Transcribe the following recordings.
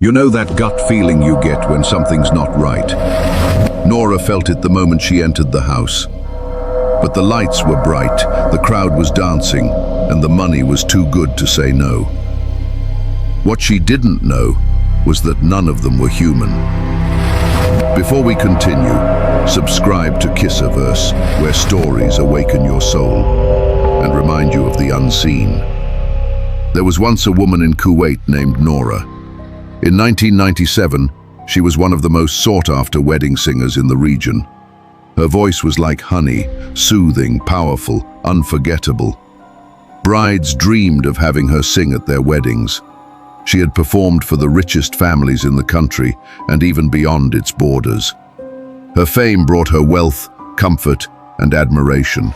You know that gut feeling you get when something's not right. Nora felt it the moment she entered the house. But the lights were bright, the crowd was dancing, and the money was too good to say no. What she didn't know was that none of them were human. Before we continue, subscribe to QissaVerse, where stories awaken your soul and remind you of the unseen. There was once a woman in Kuwait named Nora. In 1997, she was one of the most sought-after wedding singers in the region. Her voice was like honey, soothing, powerful, unforgettable. Brides dreamed of having her sing at their weddings. She had performed for the richest families in the country and even beyond its borders. Her fame brought her wealth, comfort, and admiration.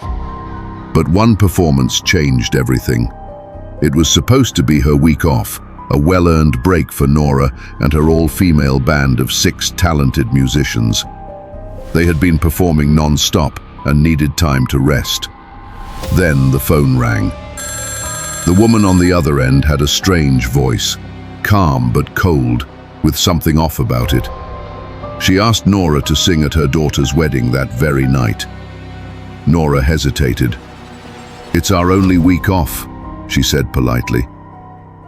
But one performance changed everything. It was supposed to be her week off, a well-earned break for Nora and her all-female band of 6 talented musicians. They had been performing non-stop and needed time to rest. Then the phone rang. The woman on the other end had a strange voice, calm but cold, with something off about it. She asked Nora to sing at her daughter's wedding that very night. Nora hesitated. "It's our only week off," she said politely.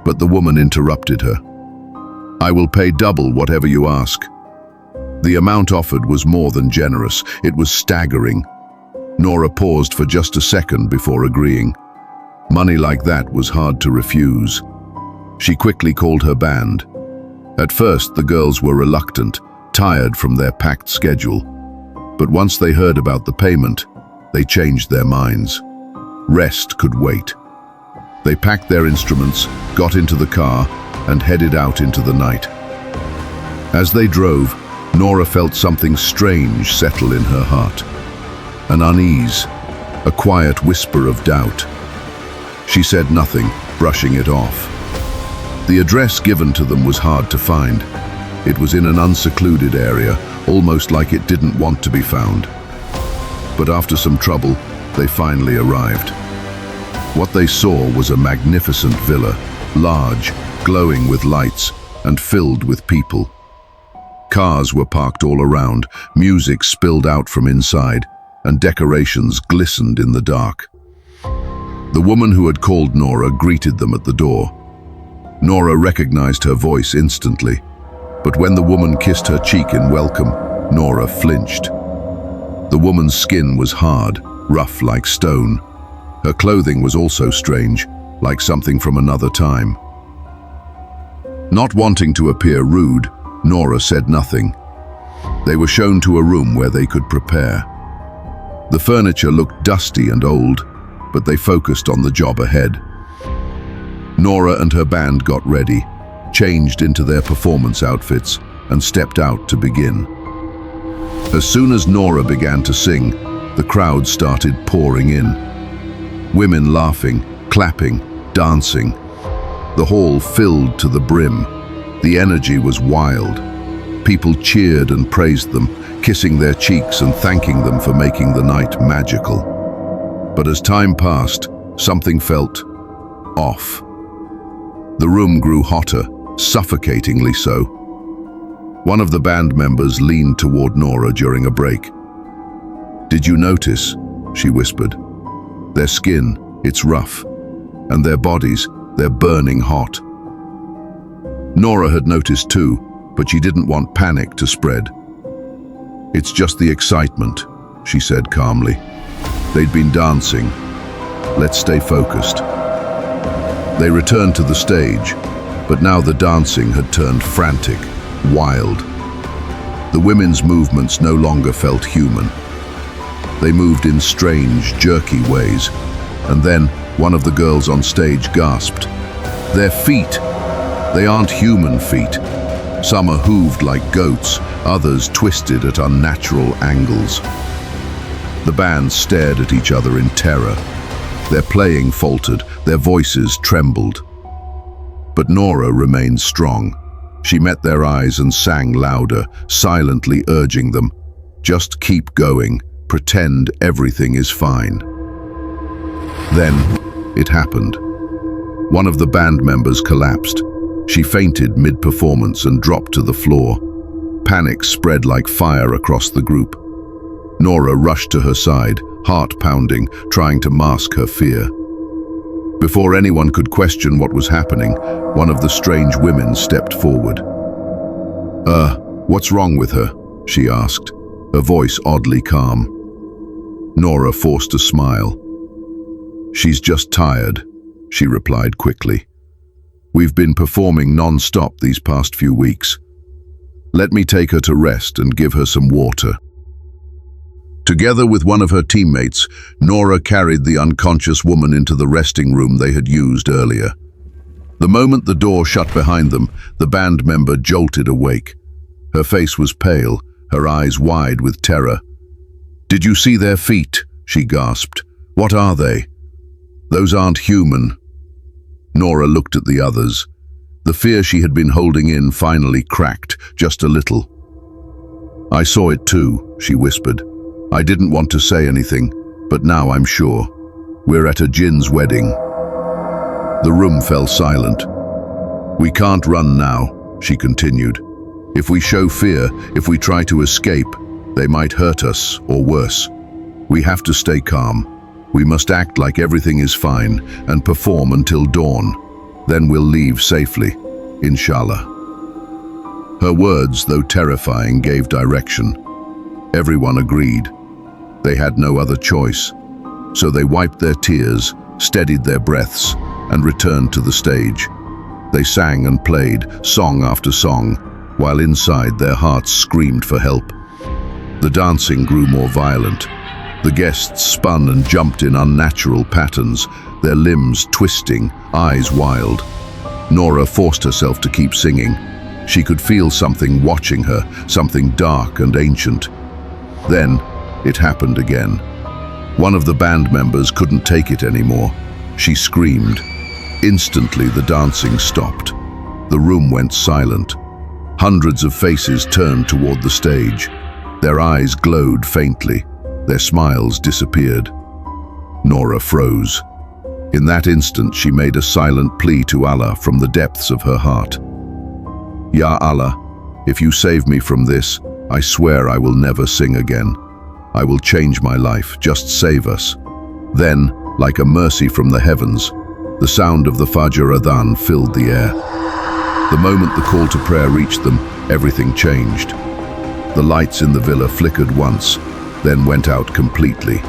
But the woman interrupted her. "I will pay double whatever you ask." The amount offered was more than generous. It was staggering. Nora paused for just a second before agreeing. Money like that was hard to refuse. She quickly called her band. At first, the girls were reluctant, tired from their packed schedule. But once they heard about the payment, they changed their minds. Rest could wait. They packed their instruments, got into the car, and headed out into the night. As they drove, Nora felt something strange settle in her heart. An unease, a quiet whisper of doubt. She said nothing, brushing it off. The address given to them was hard to find. It was in an unsecluded area, almost like it didn't want to be found. But after some trouble, they finally arrived. What they saw was a magnificent villa, large, glowing with lights, and filled with people. Cars were parked all around, music spilled out from inside, and decorations glistened in the dark. The woman who had called Nora greeted them at the door. Nora recognized her voice instantly, but when the woman kissed her cheek in welcome, Nora flinched. The woman's skin was hard, rough like stone. Her clothing was also strange, like something from another time. Not wanting to appear rude, Nora said nothing. They were shown to a room where they could prepare. The furniture looked dusty and old, but they focused on the job ahead. Nora and her band got ready, changed into their performance outfits, and stepped out to begin. As soon as Nora began to sing, the crowd started pouring in. Women laughing, clapping, dancing. The hall filled to the brim. The energy was wild. People cheered and praised them, kissing their cheeks and thanking them for making the night magical. But as time passed, something felt off. The room grew hotter, suffocatingly so. One of the band members leaned toward Nora during a break. "Did you notice?" she whispered. "Their skin, it's rough, and their bodies, they're burning hot." Nora had noticed too, but she didn't want panic to spread. "It's just the excitement," she said calmly. "They'd been dancing. Let's stay focused." They returned to the stage, but now the dancing had turned frantic, wild. The women's movements no longer felt human. They moved in strange, jerky ways, and then one of the girls on stage gasped. "Their feet! They aren't human feet. Some are hooved like goats, others twisted at unnatural angles." The band stared at each other in terror. Their playing faltered, their voices trembled. But Nora remained strong. She met their eyes and sang louder, silently urging them, "Just keep going. Pretend everything is fine." Then, it happened. One of the band members collapsed. She fainted mid-performance and dropped to the floor. Panic spread like fire across the group. Nora rushed to her side, heart pounding, trying to mask her fear. Before anyone could question what was happening, one of the strange women stepped forward. What's wrong with her?" she asked, her voice oddly calm. Nora forced a smile. "She's just tired," she replied quickly. "We've been performing non-stop these past few weeks. Let me take her to rest and give her some water." Together with one of her teammates, Nora carried the unconscious woman into the resting room they had used earlier. The moment the door shut behind them, the band member jolted awake. Her face was pale, her eyes wide with terror. "Did you see their feet?" she gasped. "What are they?" "Those aren't human." Nora looked at the others. The fear she had been holding in finally cracked, just a little. "I saw it too," she whispered. "I didn't want to say anything, but now I'm sure. We're at a Jinn's wedding." The room fell silent. "We can't run now," she continued. "If we show fear, if we try to escape, they might hurt us, or worse. We have to stay calm. We must act like everything is fine and perform until dawn. Then we'll leave safely, inshallah." Her words, though terrifying, gave direction. Everyone agreed. They had no other choice. So they wiped their tears, steadied their breaths, and returned to the stage. They sang and played, song after song, while inside their hearts screamed for help. The dancing grew more violent. The guests spun and jumped in unnatural patterns, their limbs twisting, eyes wild. Nora forced herself to keep singing. She could feel something watching her, something dark and ancient. Then, it happened again. One of the band members couldn't take it anymore. She screamed. Instantly, the dancing stopped. The room went silent. Hundreds of faces turned toward the stage. Their eyes glowed faintly. Their smiles disappeared. Nora froze. In that instant, she made a silent plea to Allah from the depths of her heart. "Ya Allah, if you save me from this, I swear I will never sing again. I will change my life, just save us." Then, like a mercy from the heavens, the sound of the Fajr Adhan filled the air. The moment the call to prayer reached them, everything changed. The lights in the villa flickered once, then went out completely.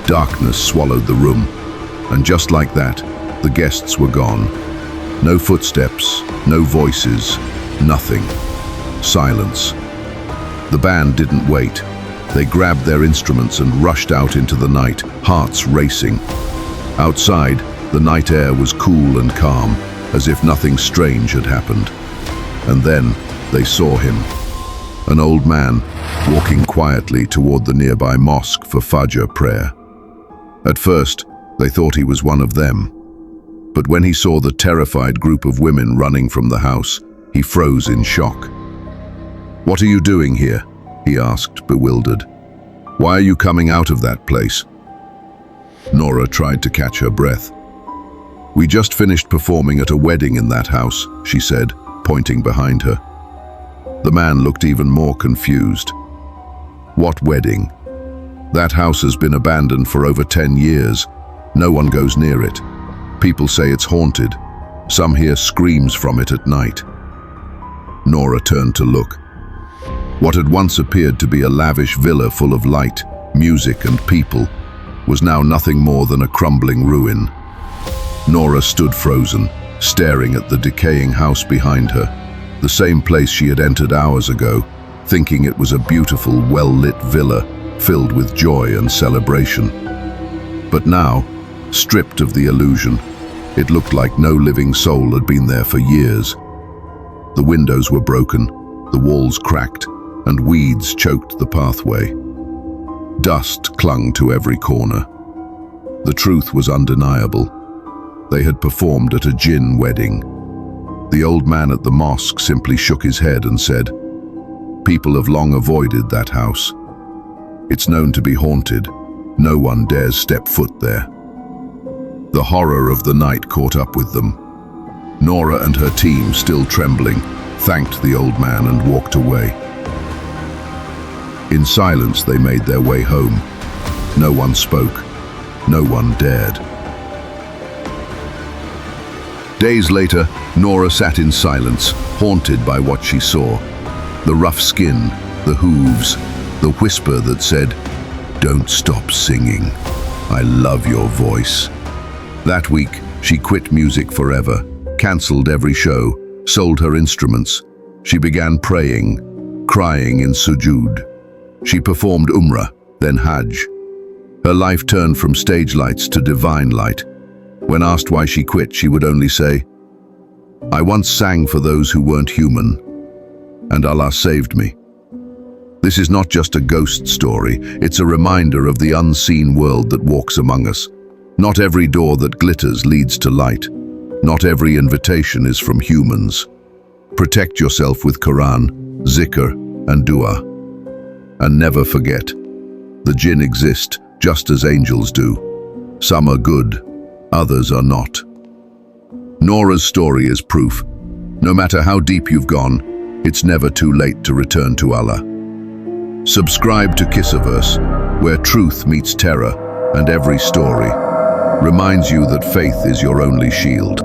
Darkness swallowed the room, and just like that, the guests were gone. No footsteps, no voices, nothing. Silence. The band didn't wait. They grabbed their instruments and rushed out into the night, hearts racing. Outside, the night air was cool and calm, as if nothing strange had happened. And then they saw him. An old man, walking quietly toward the nearby mosque for Fajr prayer. At first, they thought he was one of them. But when he saw the terrified group of women running from the house, he froze in shock. "What are you doing here?" he asked, bewildered. "Why are you coming out of that place?" Nora tried to catch her breath. "We just finished performing at a wedding in that house," she said, pointing behind her. The man looked even more confused. "What wedding?" "That house has been abandoned for over 10 years. No one goes near it. People say it's haunted. Some hear screams from it at night." Nora turned to look. What had once appeared to be a lavish villa full of light, music and people was now nothing more than a crumbling ruin. Nora stood frozen, staring at the decaying house behind her, the same place she had entered hours ago, thinking it was a beautiful, well-lit villa filled with joy and celebration. But now, stripped of the illusion, it looked like no living soul had been there for years. The windows were broken, the walls cracked, and weeds choked the pathway. Dust clung to every corner. The truth was undeniable. They had performed at a Jinn wedding. The old man at the mosque simply shook his head and said, "People have long avoided that house. It's known to be haunted. No one dares step foot there." The horror of the night caught up with them. Nora and her team, still trembling, thanked the old man and walked away. In silence, they made their way home. No one spoke. No one dared. Days later, Nora sat in silence, haunted by what she saw. The rough skin, the hooves, the whisper that said, "Don't stop singing. I love your voice." That week, she quit music forever, cancelled every show, sold her instruments. She began praying, crying in sujood. She performed Umrah, then Hajj. Her life turned from stage lights to divine light. When asked why she quit, she would only say, "I once sang for those who weren't human, and Allah saved me." This is not just a ghost story, it's a reminder of the unseen world that walks among us. Not every door that glitters leads to light. Not every invitation is from humans. Protect yourself with Qur'an, zikr, and du'a. And never forget, the jinn exist just as angels do. Some are good, others are not. Nora's story is proof. No matter how deep you've gone, it's never too late to return to Allah. Subscribe to QissaVerse, where truth meets terror, and every story reminds you that faith is your only shield.